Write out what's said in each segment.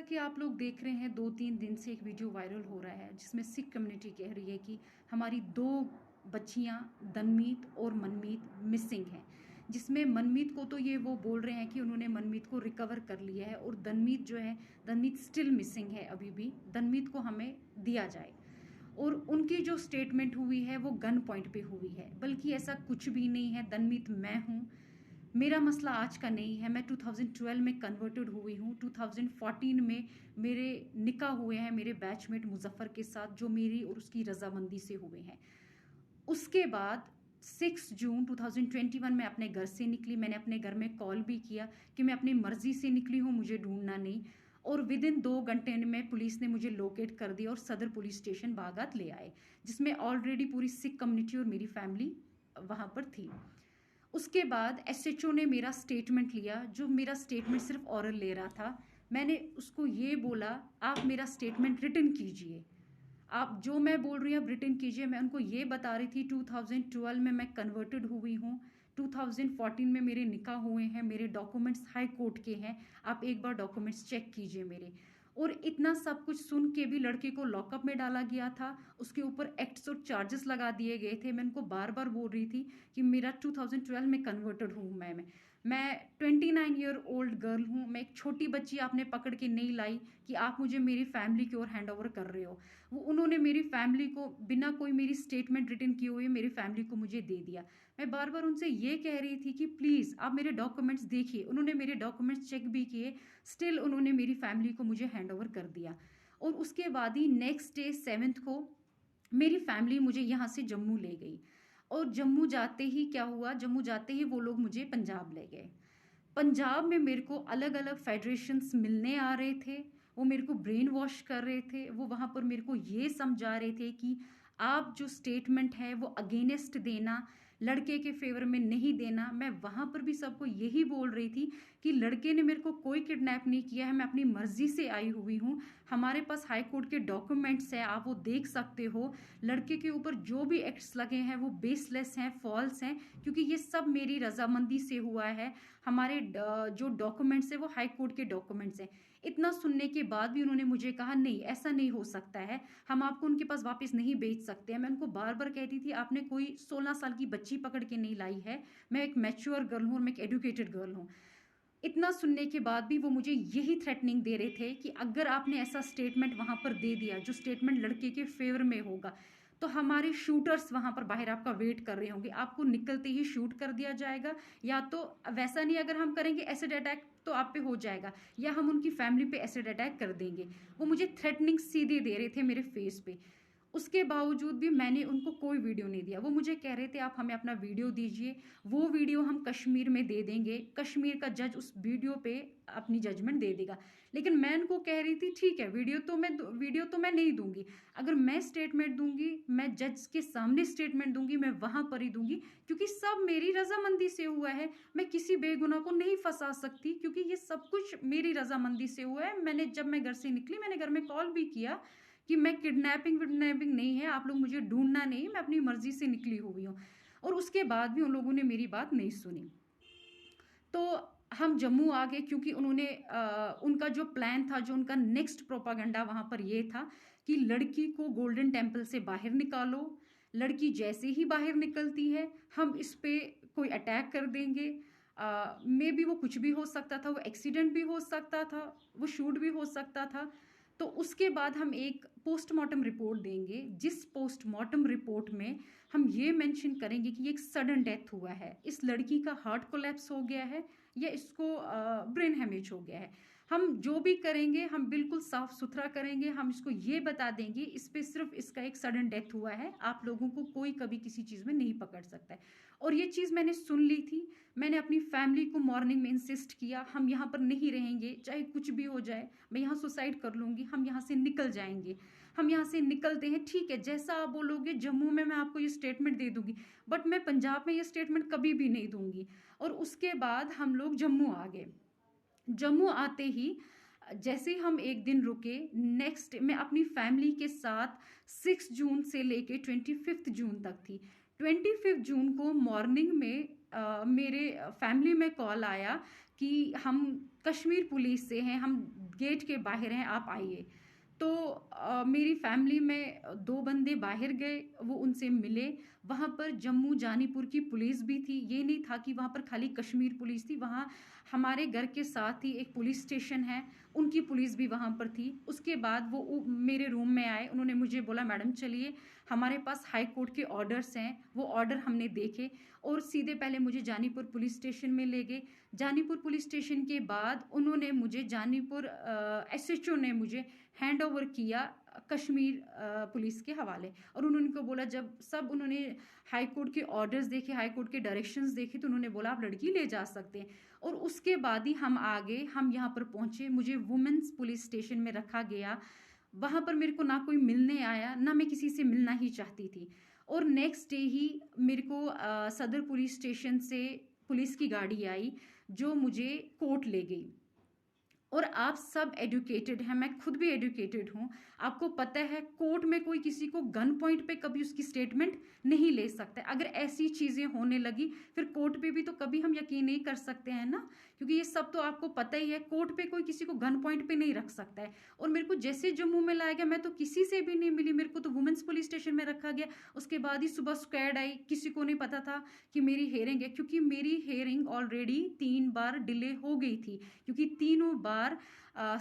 कि आप लोग देख रहे हैं 2-3 दिन से एक वीडियो वायरल हो रहा है जिसमें सिख कम्युनिटी कह रही है कि हमारी 2 बच्चियां दनमीत और मनमीत मिसिंग हैं। जिसमें मनमीत को तो ये वो बोल रहे हैं कि उन्होंने मनमीत को रिकवर कर लिया है और दनमीत जो है दनमीत स्टिल मिसिंग है। अभी भी दनमीत को हमें दिया जाए। और उनकी जो स्टेटमेंट हुई है वो गन पॉइंट पे हुई है, बल्कि ऐसा कुछ भी नहीं है। दनमीत मैं हूँ, मेरा मसला आज का नहीं है। मैं 2012 में कन्वर्टेड हुई हूँ। 2014 में मेरे निकाह हुए हैं मेरे बैचमेट मुजफ्फर के साथ, जो मेरी और उसकी रजामंदी से हुए हैं। उसके बाद 6 जून 2021 में अपने घर से निकली। मैंने अपने घर में कॉल भी किया कि मैं अपनी मर्जी से निकली हूँ, मुझे ढूंढना नहीं। और विद इन 2 घंटे में पुलिस ने मुझे लोकेट कर दिया और सदर पुलिस स्टेशन बागात ले आए, जिसमें ऑलरेडी पूरी सिख कम्युनिटी और मेरी फैमिली वहां पर थी। उसके बाद एसएचओ ने मेरा स्टेटमेंट लिया, जो मेरा स्टेटमेंट सिर्फ ऑरल ले रहा था। मैंने उसको ये बोला, आप मेरा स्टेटमेंट रिटन कीजिए, आप जो मैं बोल रही हूँ आप रिटन कीजिए। मैं उनको ये बता रही थी 2012 में मैं कन्वर्टेड हुई हूँ, 2014 में मेरे निकाह हुए हैं, मेरे डॉक्यूमेंट्स हाई कोर्ट के हैं, आप एक बार डॉक्यूमेंट्स चेक कीजिए मेरे। और इतना सब कुछ सुन के भी लड़के को लॉकअप में डाला गया था, उसके ऊपर एक्ट्स और चार्जेस लगा दिए गए थे। मैं उनको बार बार बोल रही थी कि मेरा 2012 में कन्वर्टेड हूँ मैं 29 ईयर ओल्ड गर्ल हूँ। मैं एक छोटी बच्ची आपने पकड़ के नहीं लाई कि आप मुझे मेरी फैमिली की ओर हैंड ओवर कर रहे हो। वो उन्होंने मेरी फैमिली को बिना कोई मेरी स्टेटमेंट रिटन किए हुए मेरी फैमिली को मुझे दे दिया। मैं बार बार उनसे ये कह रही थी कि प्लीज़ आप मेरे डॉक्यूमेंट्स देखिए। उन्होंने मेरे डॉक्यूमेंट्स चेक भी किए, स्टिल उन्होंने मेरी फैमिली को मुझे हैंड ओवर कर दिया। और उसके बाद ही नेक्स्ट डे 7 को मेरी फैमिली मुझे यहाँ से जम्मू ले गई। और जम्मू जाते ही क्या हुआ, जम्मू जाते ही वो लोग मुझे पंजाब ले गए। पंजाब में मेरे को अलग अलग फेडरेशंस मिलने आ रहे थे, वो मेरे को ब्रेन वॉश कर रहे थे। वो वहाँ पर मेरे को ये समझा रहे थे कि आप जो स्टेटमेंट है वो अगेंस्ट देना, लड़के के फेवर में नहीं देना। मैं वहाँ पर भी सबको यही बोल रही थी कि लड़के ने मेरे को कोई किडनैप नहीं किया है, मैं अपनी मर्जी से आई हुई हूँ। हमारे पास हाई कोर्ट के डॉक्यूमेंट्स है, आप वो देख सकते हो। लड़के के ऊपर जो भी एक्ट्स लगे हैं वो बेसलेस हैं, फॉल्स हैं, क्योंकि ये सब मेरी रजामंदी से हुआ है। हमारे जो डॉक्यूमेंट्स है वो हाई कोर्ट के डॉक्यूमेंट्स हैं। इतना सुनने के बाद भी उन्होंने मुझे कहा नहीं ऐसा नहीं हो सकता है, हम आपको उनके पास वापस नहीं भेज सकते हैं। मैं उनको बार बार कहती थी आपने कोई 16 साल की बच्ची पकड़ के नहीं लाई है, मैं एक मैच्योर गर्ल हूँ और मैं एक एडुकेटेड गर्ल हूँ। इतना सुनने के बाद भी वो मुझे यही थ्रेटनिंग दे रहे थे कि अगर आपने ऐसा स्टेटमेंट वहां पर दे दिया जो स्टेटमेंट लड़के के फेवर में होगा, तो हमारे शूटर्स वहां पर बाहर आपका वेट कर रहे होंगे, आपको निकलते ही शूट कर दिया जाएगा, या तो वैसा नहीं अगर हम करेंगे एसिड अटैक तो आप पे हो जाएगा, या हम उनकी फैमिली पे एसिड अटैक कर देंगे। वो मुझे थ्रेटनिंग सीधे दे रहे थे मेरे फेस पे। उसके बावजूद भी मैंने उनको कोई वीडियो नहीं दिया। वो मुझे कह रहे थे आप हमें अपना वीडियो दीजिए, वो वीडियो हम कश्मीर में दे देंगे, कश्मीर का जज उस वीडियो पे अपनी जजमेंट दे देगा। लेकिन मैं उनको कह रही थी ठीक है वीडियो तो मैं नहीं दूंगी, अगर मैं स्टेटमेंट दूंगी मैं जज के सामने स्टेटमेंट दूंगी, मैं वहां पर ही दूंगी, क्योंकि सब मेरी रजामंदी से हुआ है। मैं किसी बेगुनाह को नहीं फंसा सकती, क्योंकि ये सब कुछ मेरी रजामंदी से हुआ है। मैंने जब मैं घर से निकली मैंने घर में कॉल भी किया कि मैं किडनैपिंग विडनैपिंग नहीं है, आप लोग मुझे ढूंढना नहीं, मैं अपनी मर्जी से निकली हुई हूँ। और उसके बाद भी उन लोगों ने मेरी बात नहीं सुनी। तो हम जम्मू आ गए, क्योंकि उन्होंने उनका जो प्लान था, जो उनका नेक्स्ट प्रोपागंडा वहां पर ये था कि लड़की को गोल्डन टेम्पल से बाहर निकालो, लड़की जैसे ही बाहर निकलती है हम इस पे कोई अटैक कर देंगे। मे बी वो कुछ भी हो सकता था, वो एक्सीडेंट भी हो सकता था, वो शूट भी हो सकता था। तो उसके बाद हम एक पोस्टमार्टम रिपोर्ट देंगे, जिस पोस्टमार्टम रिपोर्ट में हम ये मेंशन करेंगे कि ये एक सडन डेथ हुआ है, इस लड़की का हार्ट कोलैप्स हो गया है या इसको ब्रेन हेमेज हो गया है। हम जो भी करेंगे हम बिल्कुल साफ सुथरा करेंगे। हम इसको ये बता देंगे इस पे सिर्फ इसका एक सडन डेथ हुआ है, आप लोगों को कोई कभी किसी चीज़ में नहीं पकड़ सकता है। और ये चीज़ मैंने सुन ली थी। मैंने अपनी फैमिली को मॉर्निंग में इंसिस्ट किया हम यहाँ पर नहीं रहेंगे, चाहे कुछ भी हो जाए, मैं यहाँ सुसाइड कर लूँगी, हम यहाँ से निकल जाएंगे। हम यहाँ से निकलते हैं, ठीक है जैसा आप बोलोगे जम्मू में मैं आपको ये स्टेटमेंट दे दूंगी, बट मैं पंजाब में ये स्टेटमेंट कभी भी नहीं दूंगी। और उसके बाद हम लोग जम्मू आ गए। जम्मू आते ही जैसे हम एक दिन रुके, नेक्स्ट मैं अपनी फैमिली के साथ 6 जून से लेके 25 जून तक थी। 25 जून को मॉर्निंग में मेरे फैमिली में कॉल आया कि हम कश्मीर पुलिस से हैं, हम गेट के बाहर हैं, आप आइए। तो मेरी फैमिली में 2 बंदे बाहर गए, वो उनसे मिले। वहाँ पर जम्मू जानीपुर की पुलिस भी थी। ये नहीं था कि वहाँ पर खाली कश्मीर पुलिस थी, वहाँ हमारे घर के साथ ही एक पुलिस स्टेशन है, उनकी पुलिस भी वहाँ पर थी। उसके बाद वो मेरे रूम में आए, उन्होंने मुझे बोला मैडम चलिए, हमारे पास हाई कोर्ट के ऑर्डर्स हैं। वो ऑर्डर हमने देखे और सीधे पहले मुझे जानीपुर पुलिस स्टेशन में ले गए। जानीपुर पुलिस स्टेशन के बाद उन्होंने मुझे जानीपुर SHO ने मुझे हैंड ओवर किया कश्मीर पुलिस के हवाले। और उन्होंने को बोला, जब सब उन्होंने हाई कोर्ट के ऑर्डर्स देखे, हाई कोर्ट के डायरेक्शंस देखे, तो उन्होंने बोला आप लड़की ले जा सकते हैं। और उसके बाद ही हम आगे हम यहाँ पर पहुँचे, मुझे वुमेन्स पुलिस स्टेशन में रखा गया। वहाँ पर मेरे को ना कोई मिलने आया, ना मैं किसी से मिलना ही चाहती थी। और नेक्स्ट डे ही मेरे को सदर पुलिस स्टेशन से पुलिस की गाड़ी आई जो मुझे कोर्ट ले गई। और आप सब एजुकेटेड हैं, मैं खुद भी एजुकेटेड हूँ। आपको पता है कोर्ट में कोई किसी को गन पॉइंट पे कभी उसकी स्टेटमेंट नहीं ले सकता। अगर ऐसी चीज़ें होने लगी फिर कोर्ट पे भी तो कभी हम यकीन नहीं कर सकते हैं ना, क्योंकि ये सब तो आपको पता ही है, कोर्ट पे कोई किसी को गन पॉइंट पे नहीं रख सकता है। और मेरे को जैसे जम्मू में लाया गया, मैं तो किसी से भी नहीं मिली, मेरे को तो वुमेन्स पुलिस स्टेशन में रखा गया। उसके बाद ही सुबह स्क्वाड आई, किसी को नहीं पता था कि मेरी हेयरिंग है, क्योंकि मेरी हेयरिंग ऑलरेडी 3 बार डिले हो गई थी, क्योंकि तीनों बार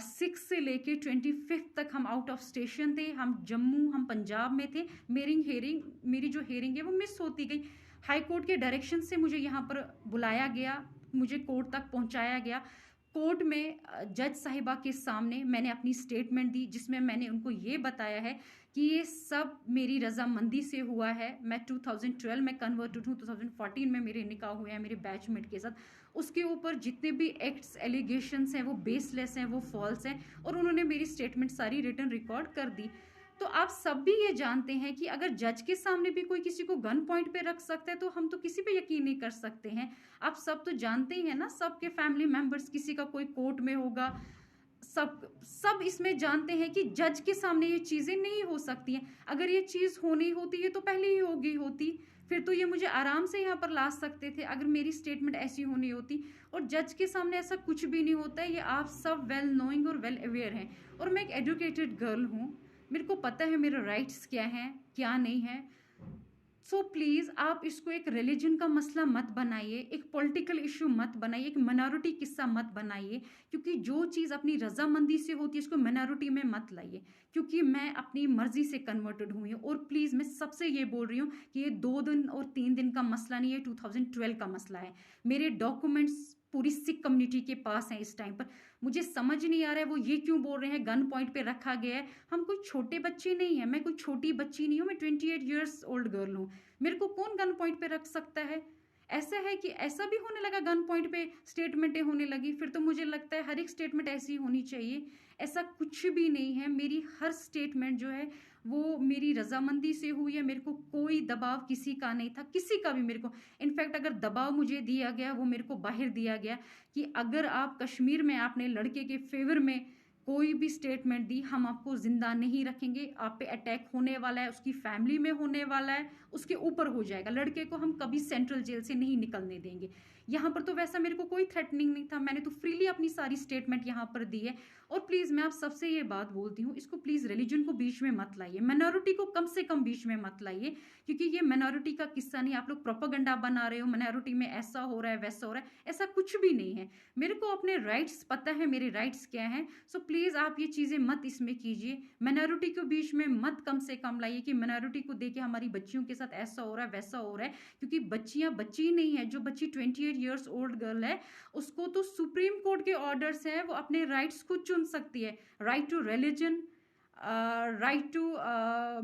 6 से लेके 25 तक हम आउट ऑफ स्टेशन थे, हम जम्मू, हम पंजाब में थे। मेरी जो हेयरिंग है वो मिस होती गई। हाई कोर्ट के डायरेक्शन से मुझे यहाँ पर बुलाया गया, मुझे कोर्ट तक पहुँचाया गया। कोर्ट में जज साहिबा के सामने मैंने अपनी स्टेटमेंट दी, जिसमें मैंने उनको ये बताया है कि ये सब मेरी रजामंदी से हुआ है। मैं 2012 में कन्वर्टेड हूँ, 2014 में मेरे निकाह हुए हैं मेरे बैचमेट के साथ। उसके ऊपर जितने भी एक्ट्स एलिगेशंस हैं वो बेसलेस हैं, वो फॉल्स हैं। और उन्होंने मेरी स्टेटमेंट सारी रिटर्न रिकॉर्ड कर दी। तो आप सब भी ये जानते हैं कि अगर जज के सामने भी कोई किसी को गन पॉइंट पे रख सकता है तो हम तो किसी पे यकीन नहीं कर सकते हैं। आप सब तो जानते ही हैं ना, सबके फैमिली मेंबर्स, किसी का कोई कोर्ट में होगा, सब इसमें जानते हैं कि जज के सामने ये चीज़ें नहीं हो सकती हैं। अगर ये चीज़ होनी होती है तो पहले ही हो गई होती, फिर तो ये मुझे आराम से यहाँ पर ला सकते थे अगर मेरी स्टेटमेंट ऐसी होनी होती। और जज के सामने ऐसा कुछ भी नहीं होता है, ये आप सब वेल नोइंग और वेल अवेयर हैं। और मैं एक एजुकेटेड गर्ल हूँ, मेरे को पता है मेरे राइट्स क्या हैं क्या नहीं है। सो प्लीज़ आप इसको एक रिलीजन का मसला मत बनाइए, एक पॉलिटिकल इशू मत बनाइए, एक माइनॉरिटी किस्सा मत बनाइए, क्योंकि जो चीज़ अपनी रजामंदी से होती है इसको माइनॉरिटी में मत लाइए। क्योंकि मैं अपनी मर्जी से कन्वर्टेड हुई हूँ। और प्लीज़ मैं सबसे ये बोल रही हूँ कि ये 2 दिन और 3 दिन का मसला नहीं है, 2012 का मसला है। मेरे डॉक्यूमेंट्स पूरी सिख कम्युनिटी के पास हैं इस टाइम पर। मुझे समझ नहीं आ रहा है वो ये क्यों बोल रहे हैं गन पॉइंट पे रखा गया है। हम कोई छोटे बच्चे नहीं हैं, मैं कोई छोटी बच्ची नहीं हूँ, मैं 28 ईयर्स ओल्ड गर्ल हूँ। मेरे को कौन गन पॉइंट पे रख सकता है? ऐसा है कि ऐसा भी होने लगा, गन पॉइंट पे स्टेटमेंटें होने लगी, फिर तो मुझे लगता है हर एक स्टेटमेंट ऐसी होनी चाहिए। ऐसा कुछ भी नहीं है, मेरी हर स्टेटमेंट जो है वो मेरी रजामंदी से हुई है। मेरे को कोई दबाव किसी का नहीं था, किसी का भी मेरे को। इनफैक्ट अगर दबाव मुझे दिया गया वो मेरे को बाहर दिया गया कि अगर आप कश्मीर में आपने लड़के के फेवर में कोई भी स्टेटमेंट दी, हम आपको जिंदा नहीं रखेंगे, आप पे अटैक होने वाला है, उसकी फैमिली में होने वाला है, उसके ऊपर हो जाएगा। लड़के को हम कभी सेंट्रल जेल से नहीं निकलने देंगे। यहाँ पर तो वैसा मेरे को कोई थ्रेटनिंग नहीं था, मैंने तो फ्रीली अपनी सारी स्टेटमेंट यहाँ पर दी है। और प्लीज़ मैं आप सबसे ये बात बोलती हूँ, इसको प्लीज़ रिलीजन को बीच में मत लाइए, माइनॉरिटी को कम से कम बीच में मत लाइए, क्योंकि ये माइनॉरिटी का किस्सा नहीं। आप लोग प्रोपेगेंडा बना रहे हो, माइनॉरिटी में ऐसा हो रहा है वैसा हो रहा है, ऐसा कुछ भी नहीं है। मेरे को अपने राइट्स पता है, मेरे राइट्स क्या हैं। सो प्लीज़ आप ये चीज़ें मत इसमें कीजिए, माइनॉरिटी को बीच में मत कम से कम लाइए कि माइनॉरिटी को देके हमारी बच्चियों के साथ ऐसा हो रहा है वैसा हो रहा है। क्योंकि बच्चियां बच्ची नहीं है, जो बच्ची 28 ईयर्स ओल्ड गर्ल है उसको तो सुप्रीम कोर्ट के ऑर्डर्स हैं, वो अपने राइट्स खुद चुन सकती है। Right to religion, right to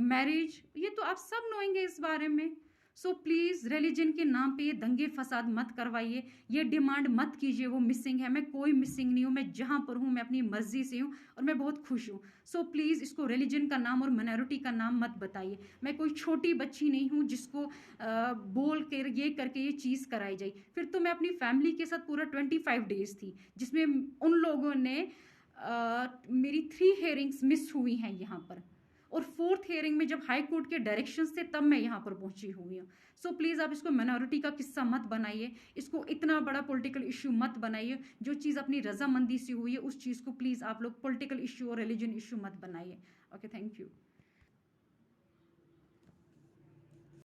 marriage, ये तो आप सब नोएंगे इस बारे में। सो प्लीज़ रिलीजन के नाम पे ये दंगे फसाद मत करवाइए, ये डिमांड मत कीजिए वो मिसिंग है। मैं कोई मिसिंग नहीं हूँ, मैं जहाँ पर हूँ मैं अपनी मर्जी से हूँ और मैं बहुत खुश हूँ। सो प्लीज़ इसको रिलीजन का नाम और माइनॉरिटी का नाम मत बताइए। मैं कोई छोटी बच्ची नहीं हूँ जिसको बोल कर ये करके ये चीज़ कराई जाए। फिर तो मैं अपनी फैमिली के साथ पूरा 25 डेज थी, जिसमें उन लोगों ने मेरी 3 हेयरिंग्स मिस हुई हैं यहाँ पर। और 4th हियरिंग में जब हाई कोर्ट के डायरेक्शन से तब मैं यहाँ पर पहुंची हुई हूँ। सो प्लीज़ आप इसको माइनॉरिटी का किस्सा मत बनाइए, इसको इतना बड़ा पॉलिटिकल इशू मत बनाइए। जो चीज़ अपनी रजामंदी से हुई है उस चीज़ को प्लीज़ आप लोग पॉलिटिकल इशू और रिलीजन इशू मत बनाइए। Okay, thank you.